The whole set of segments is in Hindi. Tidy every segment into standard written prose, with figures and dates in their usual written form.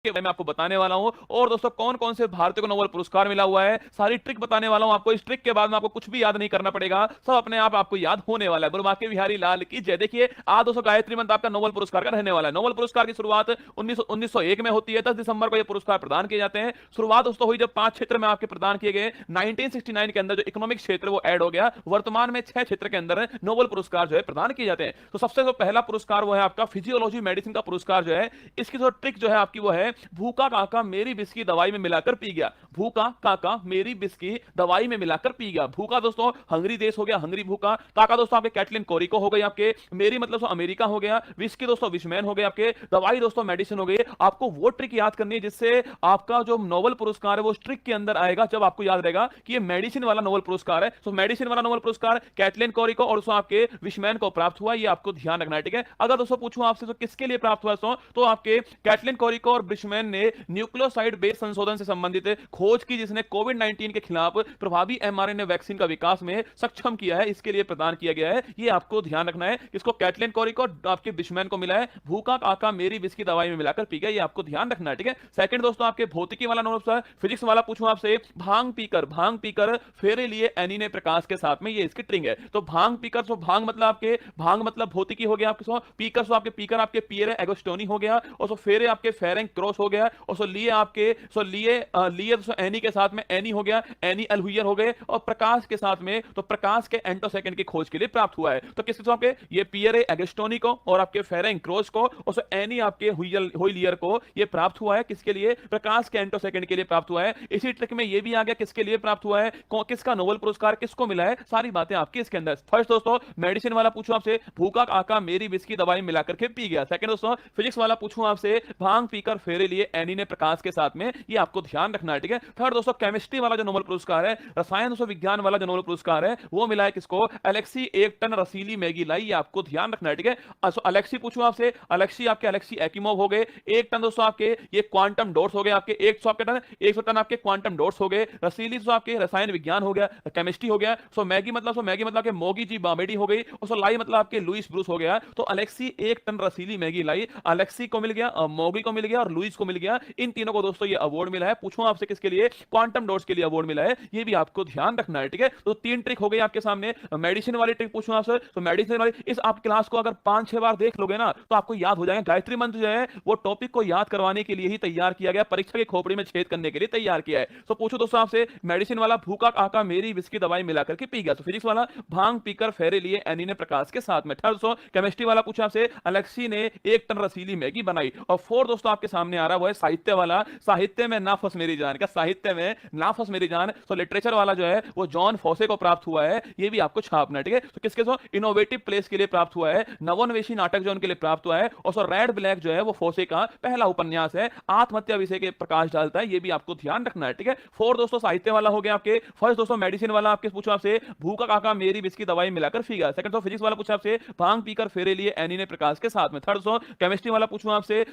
के बारे में आपको बताने वाला हूं। और दोस्तों कौन कौन से भारतीय को नोबेल पुरस्कार मिला हुआ है, सारी ट्रिक बताने वाला हूं आपको। इस ट्रिक के बाद में आपको कुछ भी याद नहीं करना पड़ेगा, सब अपने आप आपको याद होने वाला है। बोलो बांके बिहारी लाल की जय। देखिए आज दोस्तों गायत्री मंत्र आपका नोबेल पुरस्कार का रहने वाला है। नोबेल पुरस्कार की शुरुआत 1901 में होती है। 10 दिसंबर को ये पुरस्कार प्रदान किए जाते हैं। शुरुआत दोस्तों हुई जब 5 क्षेत्र में आपके प्रदान किए गए। 1969 के अंदर जो इकोनॉमिक क्षेत्र वो ऐड हो गया। वर्तमान में 6 क्षेत्र के अंदर नोबेल पुरस्कार जो है प्रदान किए जाते हैं। तो सबसे जो पहला पुरस्कार वो है आपका फिजियोलॉजी मेडिसिन का पुरस्कार जो है। इसकी जो ट्रिक जो है आपकी वो है भूखा काका मेरी बिस्की दवाई में मिलाकर पी गया। भूखा काका मेरी बिस्की दवाई में मिलाकर पी गया। भूखा दोस्तों हंगरी देश हो गया, हंगरी भूखा। काका दोस्तों आपके कैटलिन कोरिको हो गई आपके। मेरी मतलब अमेरिका हो गया। विस्की दोस्तों विशमैन हो गए आपके। दवाई दोस्तों मेडिसिन हो गई। आपको वो ट्रिक याद करनी है जिससे आपका जो नोबेल पुरस्कार है वो ट्रिक के अंदर आएगा। जब आपको याद रहेगा कि ये मेडिसिन वाला नोबेल पुरस्कार है, तो मेडिसिन वाला नोबेल पुरस्कार कैटलिन कोरिको और आपके विशमैन को प्राप्त हुआ। ये आपको ध्यान रखना है, ठीक है। अगर दोस्तों पूछूं आपसे तो किसके लिए प्राप्त हुआ दोस्तों, तो आपके कैटलिन कोरिको और विशमैन ने न्यूक्लियोसाइड बेस संशोधन से संबंधित खोज की, जिसने कोविड 19 के खिलाफ प्रभावी एमआरएनए वैक्सीन का विकास में सक्षम किया है। इसके लिए प्रदान किया गया है। ये आपको ध्यान रखना है। किसको, कैटलिन कोरिको और आपके विशमैन को मिला है। भूखा काका मेरी बिस्की दवाई में मिलाकर पी गया। ये आपको ध्यान रखना है, ठीक है। सेकंड दोस्तों आपके भौतिकी वाला नोबेल, फिजिक्स वाला पूछूं आपसे, भांग पीकर फेरे लिए एनी ने प्रकाश के साथ में, ये इसकी ट्रिक है। तो भांग पीकर, तो भांग मतलब आपके, भांग मतलब भौतिकी हो गया आपके। पीकर सो आपके, पीकर आपके पियरे एगोस्टोनी हो गया। और सो फेरे आपके फेरेंग क्रॉस हो गया। और सो लिए आपके, सो लिए लिए तो एनी के साथ में एनी हो गया, एनी अल्हुयर हो गए। और प्रकाश के साथ में, तो प्रकाश के एंटोसेकंड की खोज के लिए प्राप्त हुआ है। तो किसके सो आपके ये पियरे एगोस्टोनी को और आपके फेरेंग क्रॉस को और सो एनी आपके हुइलियर को ये प्राप्त हुआ है। किसके लिए, प्रकाश के एंटोसेकंड के लिए प्राप्त हुआ है। इसी ट्रिक में ये भी आ गया किसके लिए प्राप्त हुआ है, किसका नोबेल पुरस्कार किसको मिला है, सारी बातें आपकी इसके अंदर। फर्स्ट दोस्तों मेडिसिन वाला पूछूं आपसे, भूखा काका मेरी बिस्की दवाई मिलाकर के पी गया। सेकंड दोस्तों फिजिक्स वाला पूछूं आपसे, भांग पीकर फेरे लिए एनी ने प्रकाश के साथ में, ये आपको ध्यान रखना है, ठीक है। थर्ड दोस्तों केमिस्ट्री वाला जो नोबेल पुरस्कार है, रसायन दोस्तों विज्ञान वाला जो नोबेल पुरस्कार है वो मिला है किसको, अलेक्सी 1 टन रसीली मैगी लाई। ये आपको ध्यान रखना है, ठीक है। अलेक्सी पूछूं आपसे, अलेक्सी आपके अलेक्सी एक्इमोव हो गए। 1 टन दोस्तों आपके ये क्वांटम डॉट्स हो गए आपके। 100 आपके टन, 100 टन आपके क्वांटम डॉट्स हो गए। रसीली तो आपके रसायन विज्ञान हो गया, केमिस्ट्री हो गया। सो मैगी मतलब के मोगी जी बामेडी हो गई। और सो लाई मतलब आपके लुइस ब्रूस हो गया। तो अलेक्सी 1 टन रसीली मैगी लाई, अलेक्सी को मिल गया, मोगी को मिल गया और लुइस को मिल गया। इन तीनों को दोस्तों ये अवार्ड मिला है। पूछूं आपसे किसके लिए, क्वांटम डॉट्स के लिए अवार्ड मिला है। ये भी आपको ध्यान रखना है, ठीक है। तो 3 ट्रिक हो गई आपके सामने। मेडिसिन वाली ट्रिक पूछूं आपसे, तो मेडिसिन वाली इस आप क्लास को अगर 5-6 बार देख लोगे ना तो आपको याद हो जाएगा। गायत्री मंत्र जो है वो टॉपिक को याद करवाने के लिए ही तैयार किया गया, परीक्षा की खोपड़ी में छेद करने के लिए तैयार किया है। तो पूछो दोस्तों आपसे, मेडिसिन वाला भूखा काका मेरी बिस्की दवाई मिलाकर के पी गया। तो फिजिक्स वाला भांग पीकर फेरे लिए एनी ने प्रकाश के साथ में। थर्ड दोस्तों केमिस्ट्री वाला पूछा आपसे, अलेक्सी ने 1 टन रसीली मैगी बनाई। और फोर्थ दोस्तों आपके सामने आ रहा वो है साहित्य वाला, साहित्य में ना फंस मेरी जान का, साहित्य में ना फंस मेरी जान। तो लिटरेचर वाला जो है वो जॉन फॉसे को प्राप्त हुआ है। ये भी आपको छापना है, ठीक है। तो किसके सो इनोवेटिव प्लेस के लिए प्राप्त हुआ है, नवोन्वेषी नाटक जो उनके लिए प्राप्त हुआ है। और सो रेड ब्लैक जो है वो फॉसे का पहला उपन्यास है, आत्महत्या विषय के प्रकाश डालता है। ये भी आपको ध्यान रखना है, ठीक है। फोर्थ दोस्तों साहित्य वाला हो गया आपके। फर्स्ट दोस्तों मेडिसिन वाला आपके पूछा आपसे, भूखा काका मेरी बिस्की दवाई मिलाकर पी गया। सेकंड दोस्तों फिजिक्स वाला पूछा आपसे, भांग पीकर फेरे लिए एनी ने प्रकाश के साथ में। थर्ड दोस्तों केमिस्ट्री वाला पूछूं आपसे,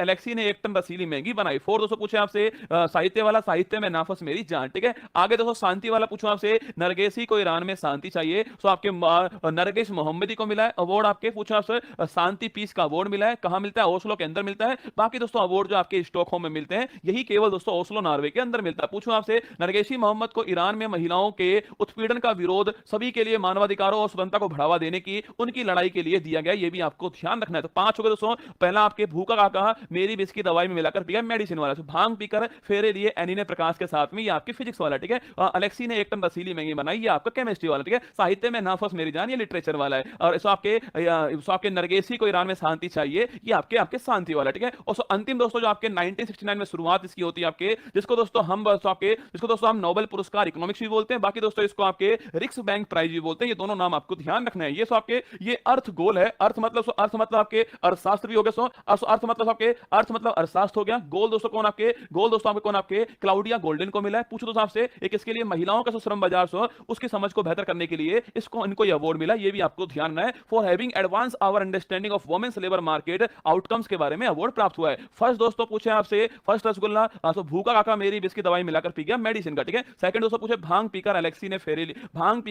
अलेक्सी ने 1 टन रसीली मैगी बनाई। फोर्थ दोस्तों पूछे आपसे साहित्य वाला, साहित्य में नाफस मेरी जान, ठीक है। आगे दोस्तों शांति वाला पूछूं आपसे, नरगेसी को ईरान में शांति चाहिए। सो आपके नरगिस मोहम्मदी को मिला है अवार्ड। आपके पूछा आपसे शांति पीस का अवार्ड मिला है, कहां मिलता है, ओस्लो के अंदर मिलता है। बाकी दोस्तों अवार्ड जो आपके स्टॉकहोम में मिलते हैं, यही केवल दोस्तों ओस्लो नॉर्वे के अंदर मिलता है। पूछूं आपसे, नरगेसी मोहम्मद को ईरान में महिलाओं के उत्पीड़न का विरोध, सभी के लिए मानवाधिकारों और स्वतंत्रता को बढ़ावा देने की उनकी लड़ाई के लिए दिया गया। ये भी आपको ध्यान रखना है। तो 5 हो गए दोस्तों। पहला आपके भूखा काका मेरी बिस्की दवाई में मिलाकर पिया, मेडिसिन वाला। भांग पीकर फेरे लिए एनी ने प्रकाश के साथ में, ये आपकी फिजिक्स वाला, ठीक है। अलेक्सी ने 1 टन रसीली मैगी बनाई, ये आपका केमिस्ट्री वाला, ठीक है। साहित्य में नाफस मेरी जान, ये लिटरेचर वाला है। और इसको आपके नरगेसी को ईरान में शांति चाहिए, ये आपके शांति वाला, ठीक है। और अंतिम दोस्तों जो आपके 1969 में शुरुआत इसकी होती है आपके, जिसको दोस्तों हम नोबेल पुरस्कार इकोनॉमिक्स भी बोलते हैं। बाकी दोस्तों इसको आपके रिक्स बैंक प्राइज भी बोलते हैं। ये दोनों नाम आपको ध्यान रखना है। ये आपके ये अर्थ गोल है। अर्थ मतलब आपके अर्थशास्त्र भी हो गया। अर्थ मतलब अर्थशास्त्र हो गया। गोल दोस्तों कौन आपके क्लाउडिया गोल्डन को मिला है। पूछो दोस्तों आपसे, एक इसके लिए महिलाओं का श्रम बाजार उसकी समझ को बेहतर करने के लिए इनको ये अवार्ड मिला। ये भी आपको ध्यान रखना है। For having advance our understanding of women's labour market outcomes के बारे में अवार्ड प्राप्त हुआ है। फर्स्ट दोस्तों पूछे आपसे, फर्स्ट रसगुल्ला भूखा काका मेरी बिस्की दवाई मिलाकर पी गया, मेडिसिन का, ठीक है। सेकंड दोस्तों पूछे भांग पीकर अलेक्सी ने फेरे लिए, भांग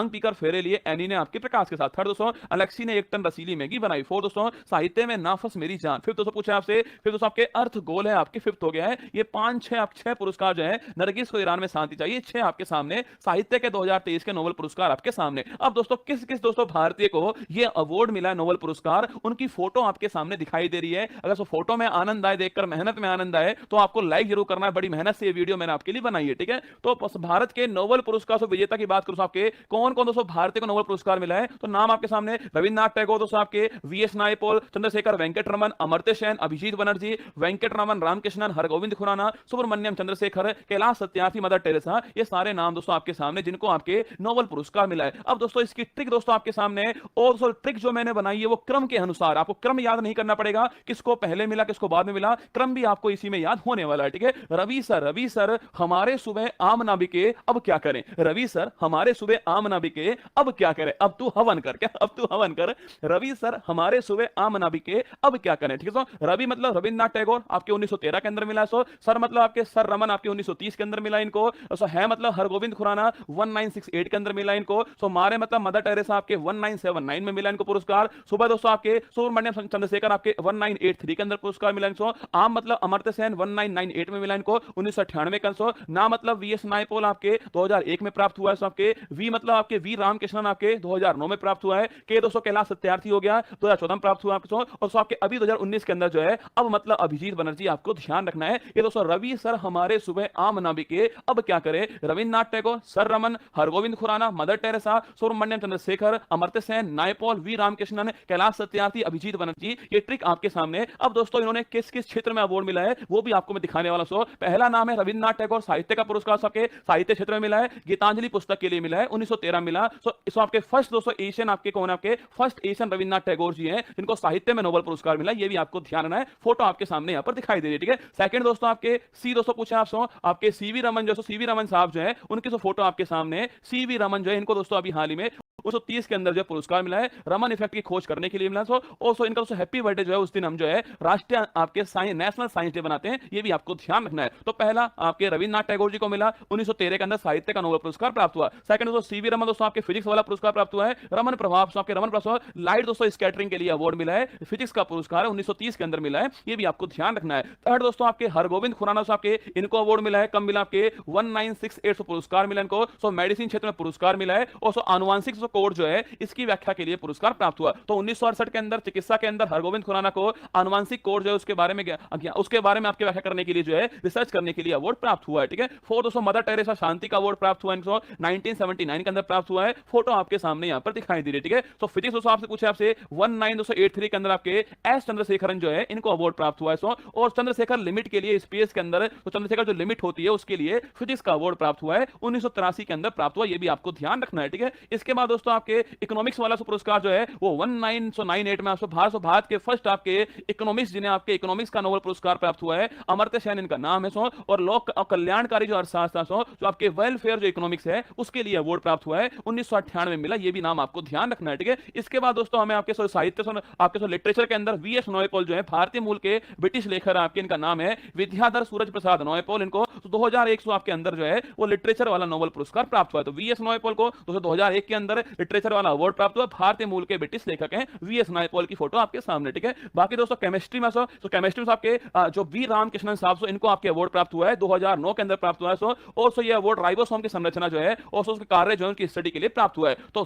पीकर फेरे लिए एनी ने आपके प्रकाश के साथ। थर्ड दोस्तों अलेक्सी ने 1 टन रसीली मैगी बनाई। फोर्थ दोस्तों साहित्य में नाफस मेरी जान। फिफ्थ दोस्तों पूछे आपसे से। फिर दोस्तों आपके अर्थ गोल है, आपके फिफ्थ हो गया है। ये 5-6 पुरस्कार जो है, नरगिस को ईरान में शांति चाहिए, 6 आपके सामने। साहित्य के 2023 के नोबेल पुरस्कार आपके सामने। अब दोस्तों किस किस दोस्तों भारतीय को ये अवार्ड मिला है नोबेल पुरस्कार, उनकी फोटो आपके सामने दिखाई दे रही है। अगर सो फोटो में आनंद आए, देखकर मेहनत में आनंद आए, तो आपको लाइक जरूर करना है। बड़ी मेहनत से ये वीडियो मैंने आपके लिए बनाई है, ठीक है। तो भारत के नोबेल पुरस्कार से विजेता की बात करूं, आपके कौन कौन दोस्तों भारतीय को नोबेल पुरस्कार मिला है, तो नाम आपके सामने रविन्द्रनाथ टैगोर दोस्तों, आपके V S Naipaul, Chandrashekhar Venkat Raman, Amartya Sen, Abhijit Banerjee, Venkat Raman Ramakrishnan, Hargobind Khorana, Subrahmanyan Chandrasekhar, Kailash Satyarthi, Mother Teresa, ये सारे नाम दोस्तों आपके सामने जिनको आपके नोबेल पुरस्कार मिला है। अब दोस्तों इसकी ट्रिक दोस्तों आपके सामने, और दोस्तों ट्रिक जो मैंने बनाई है वो क्रम के अनुसार, आपको क्रम याद नहीं करना पड़ेगा, किसको पहले मिला किसको बाद में मिला, क्रम भी आपको इसी में याद होने वाला है, ठीक है। रवि सर हमारे सुबह आम ना बिके अब क्या करें, रवि सर हमारे सुबह आम ना बिके अब क्या करें, अब तू हवन कर, क्या अब तू हवन कर, रवि सर हमारे सुबह आम ना बिके अब क्या करें, ठीक है। तो रवि मतलब रविन्द्रनाथ टैगोर, आपके 1913 के अंदर मिला। सो सर मतलब आपके सर रमन, आपके 1930 के अंदर मिला इनको। सो है मतलब हरगोविंद खुराना 1968 के अंदर मिला इनको। सो मारे मतलब मदर टेरेसा आपके 1979 में मिला इनको पुरस्कार। सुबह दोस्तों आपके सुब्रमण्यम चंद्रशेखर आपके 1983 के अंदर पुरस्कार मिला इनको। आम मतलब अमर्त्य सेन 1998 में मिला इनको, 1998 का। सो ना मतलब वीएस नायपॉल आपके 2001 में प्राप्त हुआ है। सो आपके वी मतलब आपके वी रामकृष्णन आपके 2009 में प्राप्त हुआ है। के दोस्तों कैलाश सत्यार्थी हो गया 2014 में प्राप्त हुआ आपके। और सो आपके अभी 2019 के अंदर जो है अब मतलब अभिजीत बनर्जी, आपको ध्यान रखना है ये दोस्तों। रवि सर हमारे सुबह आम ना बिके अब क्या करे, Rabindranath Tagore, Sir Raman, Hargobind Khorana, Mother Teresa, Subrahmanyan Chandrasekhar, Amartya Sen, Naipaul, V Ramakrishnan, Kailash Satyarthi, Abhijit Banerjee, ये ट्रिक आपके सामने। अब दोस्तों इन्होंने किस किस क्षेत्र में अवार्ड मिला है वो भी आपको मैं दिखाने वाला। सो पहला नाम है रविन्द्रनाथ टैगोर, साहित्य का पुरस्कार सबके साहित्य क्षेत्र में मिला है। गीतांजलि पुस्तक के लिए मिला है, 1913 मिला। सो आपके फर्स्ट दोस्तों एशियन आपके कौन है, आपके फर्स्ट एशियन रविन्द्रनाथ टैगोर जी हैं जिनको साहित्य में नोबेल पुरस्कार मिला, ये भी आपको ध्यान रखना है। फोटो आपके सामने यहाँ पर दिखाई दे रही है, ठीक है। सेकंड दोस्तों आपके सी दोस्तों पूछे आपसे, आपके सीवी रमन जो सीवी रमन साहब जो है उनके सो फोटो आपके सामने। सीवी रमन जो है इनको दोस्तों अभी हाल ही में 1930 के अंदर जो पुरस्कार मिला है रमन इफेक्ट की खोज करने के लिए मिला। सो और इनका दोस्तों हैप्पी बर्थडे जो है उस दिन हम जो है राष्ट्रीय आपके साइंस नेशनल साइंस डे बनाते हैं, ये भी आपको ध्यान रखना है। तो पहला आपके रविन्द्रनाथ टैगोर जी को मिला 1913 के अंदर साहित्य का नोबेल पुरस्कार प्राप्त हुआ। सेकंड दोस्तों सीवी रमन दोस्तों आपके फिजिक्स वाला पुरस्कार प्राप्त हुआ है। रमन प्रभाव आपके रमन प्रभाव लाइट दोस्तों स्कैटरिंग के लिए अवार्ड मिला है, फिजिक्स का पुरस्कार है 1930 के अंदर मिला है, ये भी आपको ध्यान रखना है। थर्ड दोस्तों आपके हरगोविंद खुराना साहब के इनको अवार्ड मिला है, कम मिला आपके 1968 पुरस्कार मिला इनको। सो मेडिसिन क्षेत्र में पुरस्कार मिला है। और आनुवांशिक कोड जो है की व्याख्या के लिए पुरस्कार प्राप्त हुआ। तो 1968 के अंदर चिकित्सा के अंदर हरगोविंद खुराना को आनुवांशिक कोड जो है उसके बारे में आपकी व्याख्या करने के लिए जो है रिसर्च करने के लिए अवार्ड प्राप्त हुआ है, ठीक है। फोर्थ दोस्तों मदर टेरेसा शांति का अवार्ड प्राप्त हुआ इनको 1979 के अंदर प्राप्त हुआ है। फोटो आपके सामने यहाँ पर दिखाई दे रही है, ठीक है। तो फिजिक्स दोस्तों आपसे पूछे आपसे 1983 के अंदर आपके एस चंद्रशेखरन जो है इनको अवार्ड प्राप्त हुआ है। और चंद्रशेखर लिमिट के लिए स्पेस के अंदर तो चंद्रशेखर जो लिमिट होती है उसके लिए फिजिक्स का अवार्ड प्राप्त हुआ है 1983 के अंदर प्राप्त हुआ, ये भी आपको ध्यान रखना है, ठीक है। इसके बाद दोस्तों आपके इकोनॉमिक्स वाला पुरस्कार जो है वो 1998 में आपको भारत के फर्स्ट आपके इकोनॉमिक्स जिन्हें आपके इकोनॉमिक्स का नोबेल पुरस्कार प्राप्त हुआ है, अमर्त्य सेन इनका नाम है। और लोक कल्याणकारी जो अर्थशास्त्र जो आपके वेलफेयर जो इकोनॉमिक्स है उसके लिए अवार्ड प्राप्त हुआ है 1998 में मिला, ये भी नाम आपको ध्यान रखना है, ठीक है। इसके बाद दोस्तों हमें आपके साहित्य आपके लिटरेचर के अंदर वीएस नायपॉल जो है भारतीय मूल के ब्रिटिश लेखक आपके, इनका नाम है विद्याधर सूरज प्रसाद नायपॉल, इनको 2001 आपके अंदर जो है वो लिटरेचर वाला नोबेल पुरस्कार प्राप्त हुआ है। तो वीएस नायपॉल को 2001 के अंदर लिटरेचर वाला अवार्ड प्राप्त हुआ, भारतीय मूल के ब्रिटिश लेखक हैं वीएस नायपॉल की फोटो आपके सामने, ठीक है। बाकी दोस्तों केमिस्ट्री में केमिस्ट्री में आपके जो वी रामकृष्णन साहब इनको आपके अवार्ड प्राप्त हुआ है 2009 के अंदर प्राप्त हुआ है। और ये अवार्ड राइबोसोम की संरचना जो है और उसके कार्य जो है उनकी स्टडी के लिए प्राप्त हुआ है। तो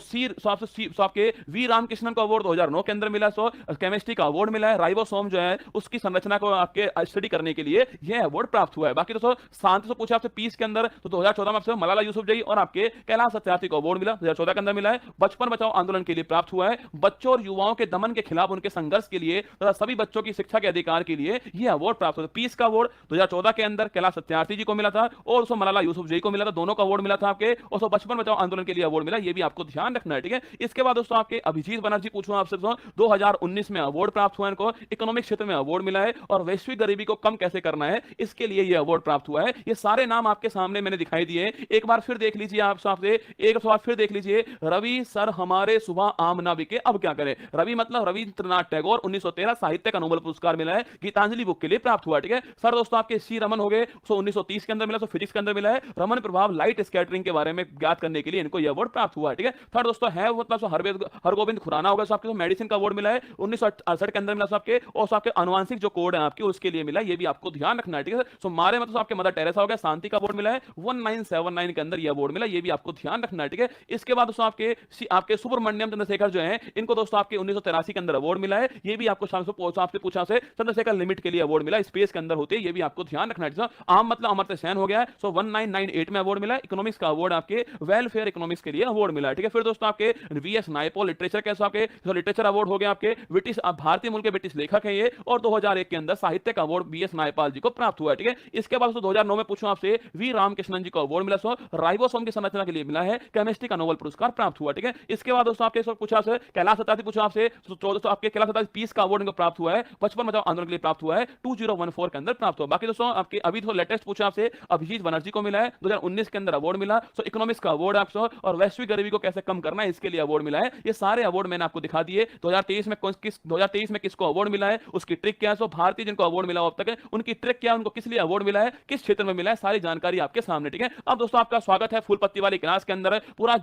आपके वी रामकृष्णन को अवार्ड 2009 के अंदर मिला। केमिस्ट्री का अवार्ड मिला है, राइबोसोम जो है उसकी संरचना को आपके स्टडी करने के लिए यह अवार्ड प्राप्त हुआ है। बाकी दोस्तों शांति से पूछा आपसे पीस के अंदर तो 2014 में आपसे मलाला यूसुफजई और आपके कैलाश सत्यार्थी को अवार्ड मिला 2014 के अंदर मिला है। बचपन बचाओ आंदोलन के लिए प्राप्त हुआ है, बच्चों और युवाओं के दमन के खिलाफ उनके संघर्ष के लिए तथा सभी बच्चों की शिक्षा के अधिकार के लिए यह अवार्ड प्राप्त हुआ। पीस का अवार्ड 2014 के अंदर कैलाश सत्यार्थी जी को मिला था और उसको मलाला यूसुफजई को मिला था, दोनों का अवार्ड मिला था आपके। और बचपन बचाओ आंदोलन के लिए अवार्ड मिला, यह भी आपको ध्यान रखना है, ठीक है। इसके बाद दोस्तों आपके अभिजीत बनर्जी पूछूं आपसे 2019 में अवार्ड प्राप्त हुआ इनको, इकोनॉमिक क्षेत्र में अवार्ड मिला है और वैश्विक गरीबी को कम कैसे करना है इसके लिए यह अवार्ड प्राप्त हुआ है। ये सारे नाम आपके सामने मैंने दिखाई दिए। एक बार फिर देख लीजिए, आप सामने एक सवाल फिर देख लीजिए। रवि सर हमारे सुबह आम ना बिके अब क्या करें। रवि मतलब रविंद्रनाथ टैगोर, 1913 साहित्य का नोबेल पुरस्कार मिला है, गीतांजलि बुक के लिए प्राप्त हुआ। ठीक है सर। दोस्तों आपके सी रमन हो गए, 1930 के अंदर मिला, फिजिक्स के अंदर मिला है। रमन प्रभाव लाइट स्कैटरिंग के बारे में ज्ञात करने के लिए इनको यह अवार्ड प्राप्त हुआ है। ठीक है थर्ड दोस्तों है मतलब हरगोविंद खुराना होगा, आपके मेडिसिन का अवार्ड मिला है 1968 के अंदर मिला आपके, और आपके अनुवांशिक जो कोड है आपके उसके लिए मिला, ये भी आपको ध्यान रखना है। ठीक है सो मारे मतलब आपके मदर टेरेसा हो गया, शांति का अवार्ड मिला है 1979 के अंदर, ये अवार्ड मिला, ये भी आपको ध्यान रखना है। ठीक है इसके बाद दोस्तों आपके सुब्रमण्यम चंद्रशेखर जो है, इनको दोस्तों आपके 1983 के अंदर अवार्ड मिला है, ये भी आपको आपसे पूछा से चंद्रशेखर लिमिट के लिए अवार्ड मिला, स्पेस के अंदर होते हैं, ये भी आपको ध्यान रखना है। आम मतलब अमर्त्य सेन हो गया है, सो 1998 में अवार्ड मिला है। इकोनॉमिक्स का अवार्ड आपके वेलफेयर इकोनॉमिक्स के लिए अवार्ड मिला है। ठीक है फिर दोस्तों आपके वीएस नायपॉल लिटरेचर कैसे आपके लिटरेचर अवार्ड हो गया आपके, ब्रिटिश भारतीय मूल के ब्रिटिश लेखक है ये, और 2001 के अंदर साहित्य का अवार्ड बीएस नायपाल जी को प्राप्त हुआ है। ठीक है इसके बाद 2009 में पूछूं आपसे, वी रामकृष्णन जी को अवार्ड मिला, सो राइबोसोम की संरचना के लिए मिला है, केमिस्ट्री का नोबेल पुरस्कार प्राप्त हुआ। ठीक है इसके बाद दोस्तों आपके पूछा से कैलाश सत्यार्थी पूछा आपसे, 14 आपके कैलाश सत्यार्थी पीस का अवार्ड इनको प्राप्त हुआ है, बचपन बचाओ आंदोलन के लिए प्राप्त हुआ है, 2014 के अंदर प्राप्त हुआ। बाकी दोस्तों आपके अभी तो लेटेस्ट पूछा आपसे, अभिजीत बनर्जी को मिला है, 2019 के अंदर अवार्ड मिला, सो इकोनॉमिक्स का अवार्ड आपको, और वैश्विक गरीबी को कैसे कम करना है इसके लिए अवार्ड मिला है। ये सारे अवार्ड मैंने आपको दिखा दिए। 2023 में किसको अवार्ड मिला है, उसकी ट्रिक क्या है, सो भारतीय जिनको अवार्ड मिला अब तक है उनकी ट्रिक क्या है, उनको किस लिए अवार्ड मिला है, किस क्षेत्र में मिला है, सारी जानकारी आपके सामने। ठीक है अब दोस्तों आपका स्वागत है फूल पत्ती वाली क्लास के अंदर। पूरा